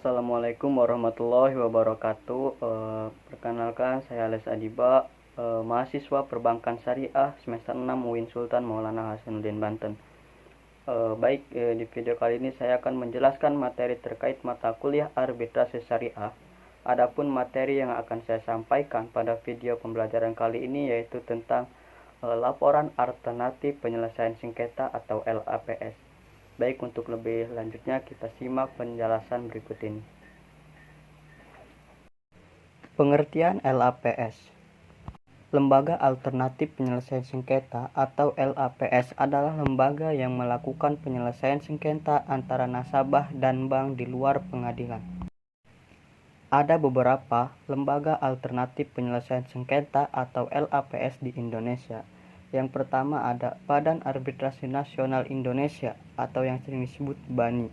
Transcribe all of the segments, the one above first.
Assalamualaikum warahmatullahi wabarakatuh. Perkenalkan, saya Les Adiba, mahasiswa Perbankan Syariah semester 6 UIN Sultan Maulana Hasanuddin Banten. Di video kali ini saya akan menjelaskan materi terkait mata kuliah arbitrase syariah. Adapun materi yang akan saya sampaikan pada video pembelajaran kali ini yaitu tentang laporan alternatif penyelesaian sengketa atau LAPS. Baik, untuk lebih lanjutnya kita simak penjelasan berikut ini. Pengertian LAPS. Lembaga Alternatif Penyelesaian Sengketa atau LAPS adalah lembaga yang melakukan penyelesaian sengketa antara nasabah dan bank di luar pengadilan. Ada beberapa lembaga alternatif penyelesaian sengketa atau LAPS di Indonesia. Yang pertama ada Badan Arbitrase Nasional Indonesia atau yang sering disebut BANI.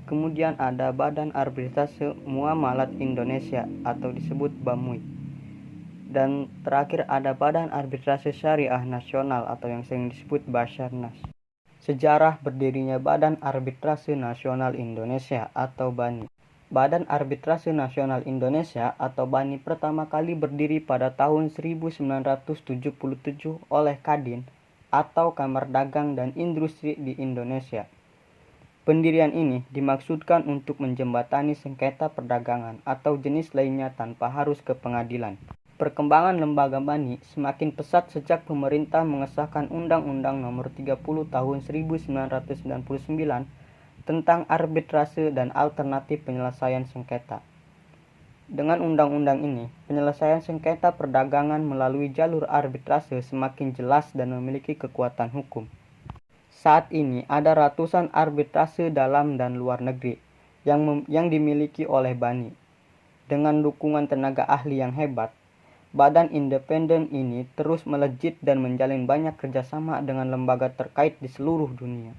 Kemudian ada Badan Arbitrase Muamalat Indonesia atau disebut BAMUI. Dan terakhir ada Badan Arbitrase Syariah Nasional atau yang sering disebut Basarnas. Sejarah berdirinya Badan Arbitrase Nasional Indonesia atau BANI. Badan Arbitrase Nasional Indonesia atau BANI pertama kali berdiri pada tahun 1977 oleh Kadin atau Kamar Dagang dan Industri di Indonesia. Pendirian ini dimaksudkan untuk menjembatani sengketa perdagangan atau jenis lainnya tanpa harus ke pengadilan. Perkembangan lembaga BANI semakin pesat sejak pemerintah mengesahkan Undang-Undang Nomor 30 Tahun 1999 tentang arbitrase dan alternatif penyelesaian sengketa. Dengan undang-undang ini, penyelesaian sengketa perdagangan melalui jalur arbitrase semakin jelas dan memiliki kekuatan hukum. Saat ini ada ratusan arbitrase dalam dan luar negeri yang dimiliki oleh BANI. Dengan dukungan tenaga ahli yang hebat, badan independen ini terus melejit dan menjalin banyak kerjasama dengan lembaga terkait di seluruh dunia.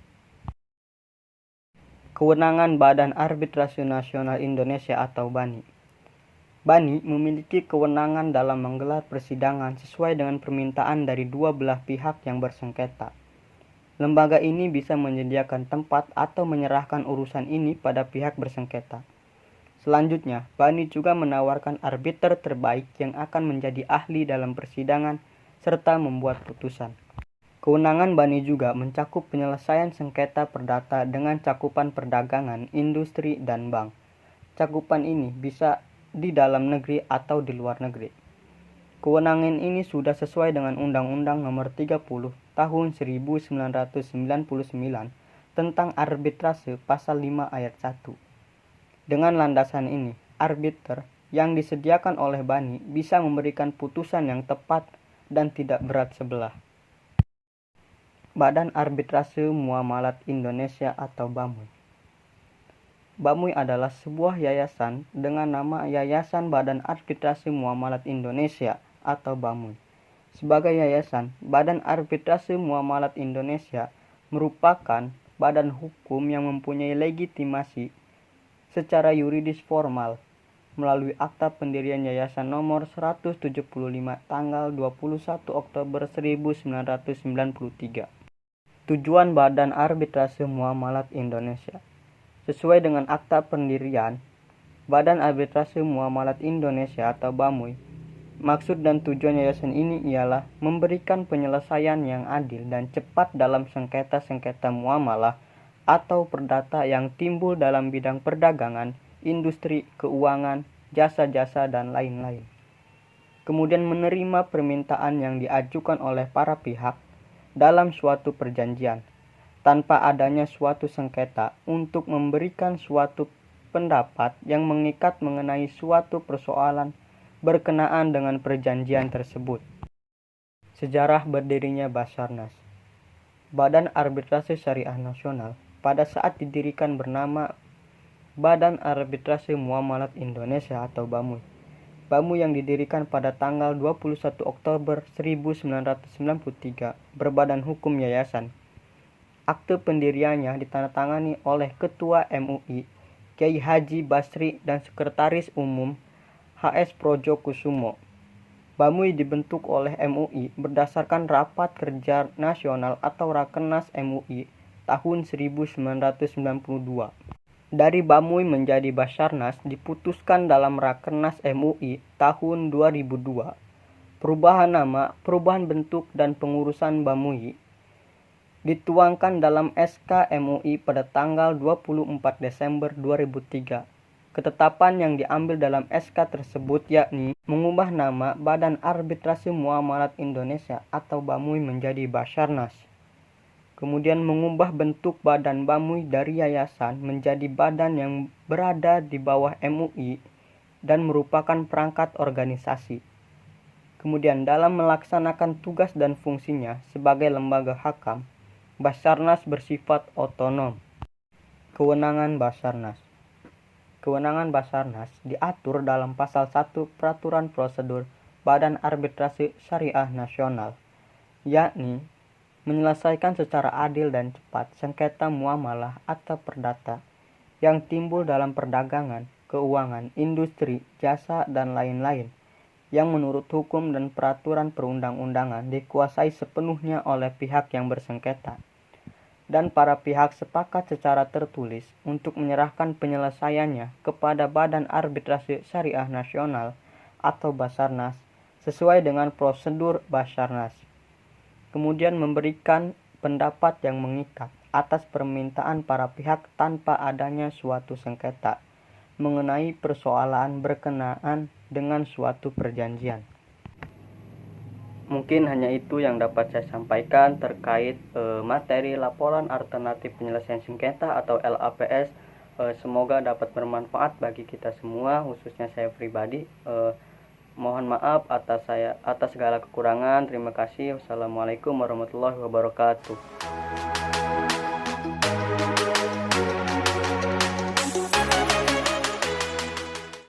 Kewenangan Badan Arbitrase Nasional Indonesia atau BANI. BANI memiliki kewenangan dalam menggelar persidangan sesuai dengan permintaan dari dua belah pihak yang bersengketa. Lembaga ini bisa menyediakan tempat atau menyerahkan urusan ini pada pihak bersengketa. Selanjutnya, BANI juga menawarkan arbiter terbaik yang akan menjadi ahli dalam persidangan serta membuat putusan. Kewenangan BANI juga mencakup penyelesaian sengketa perdata dengan cakupan perdagangan, industri, dan bank. Cakupan ini bisa di dalam negeri atau di luar negeri. Kewenangan ini sudah sesuai dengan Undang-Undang Nomor 30 Tahun 1999 tentang arbitrase pasal 5 ayat 1. Dengan landasan ini, arbiter yang disediakan oleh BANI bisa memberikan putusan yang tepat dan tidak berat sebelah. Badan Arbitrase Muamalat Indonesia atau BAMUI. BAMUI adalah sebuah yayasan dengan nama Yayasan Badan Arbitrase Muamalat Indonesia atau BAMUI. Sebagai yayasan, Badan Arbitrase Muamalat Indonesia merupakan badan hukum yang mempunyai legitimasi secara yuridis formal melalui Akta Pendirian Yayasan Nomor 175 tanggal 21 Oktober 1993. Tujuan Badan Arbitrase Muamalat Indonesia. Sesuai dengan Akta Pendirian Badan Arbitrase Muamalat Indonesia atau BAMUI, maksud dan tujuan yayasan ini ialah memberikan penyelesaian yang adil dan cepat dalam sengketa-sengketa muamalah atau perdata yang timbul dalam bidang perdagangan, industri, keuangan, jasa-jasa, dan lain-lain. Kemudian menerima permintaan yang diajukan oleh para pihak dalam suatu perjanjian, tanpa adanya suatu sengketa untuk memberikan suatu pendapat yang mengikat mengenai suatu persoalan berkenaan dengan perjanjian tersebut. Sejarah berdirinya Basarnas. Badan Arbitrase Syariah Nasional pada saat didirikan bernama Badan Arbitrase Muamalat Indonesia atau BAMUI. BAMUI yang didirikan pada tanggal 21 Oktober 1993 berbadan hukum yayasan. Akte pendiriannya ditandatangani oleh Ketua MUI, Kiai Haji Basri dan Sekretaris Umum HS Projokusumo. BAMUI dibentuk oleh MUI berdasarkan Rapat Kerja Nasional atau Rakernas MUI tahun 1992. dari Bamuy menjadi Basarnas diputuskan dalam Rakernas MUI tahun 2002. Perubahan nama, perubahan bentuk, dan pengurusan Bamuy dituangkan dalam SK MUI pada tanggal 24 Desember 2003. Ketetapan yang diambil dalam SK tersebut yakni mengubah nama Badan Arbitrasi Muamalat Indonesia atau Bamuy menjadi Basarnas. Kemudian mengubah bentuk Badan Bamuy dari yayasan menjadi badan yang berada di bawah MUI dan merupakan perangkat organisasi. Kemudian dalam melaksanakan tugas dan fungsinya sebagai lembaga hakam, Basarnas bersifat otonom. Kewenangan Basarnas. Kewenangan Basarnas diatur dalam pasal 1 Peraturan Prosedur Badan Arbitrasi Syariah Nasional, yakni menyelesaikan secara adil dan cepat sengketa muamalah atau perdata yang timbul dalam perdagangan, keuangan, industri, jasa, dan lain-lain yang menurut hukum dan peraturan perundang-undangan dikuasai sepenuhnya oleh pihak yang bersengketa. Dan para pihak sepakat secara tertulis untuk menyerahkan penyelesaiannya kepada Badan Arbitrasi Syariah Nasional atau Basarnas sesuai dengan prosedur Basarnas. Kemudian memberikan pendapat yang mengikat atas permintaan para pihak tanpa adanya suatu sengketa mengenai persoalan berkenaan dengan suatu perjanjian. Mungkin hanya itu yang dapat saya sampaikan terkait materi laporan alternatif penyelesaian sengketa atau LAPS. Semoga dapat bermanfaat bagi kita semua, khususnya saya pribadi. Mohon maaf atas segala kekurangan. Terima kasih. Wassalamualaikum warahmatullahi wabarakatuh.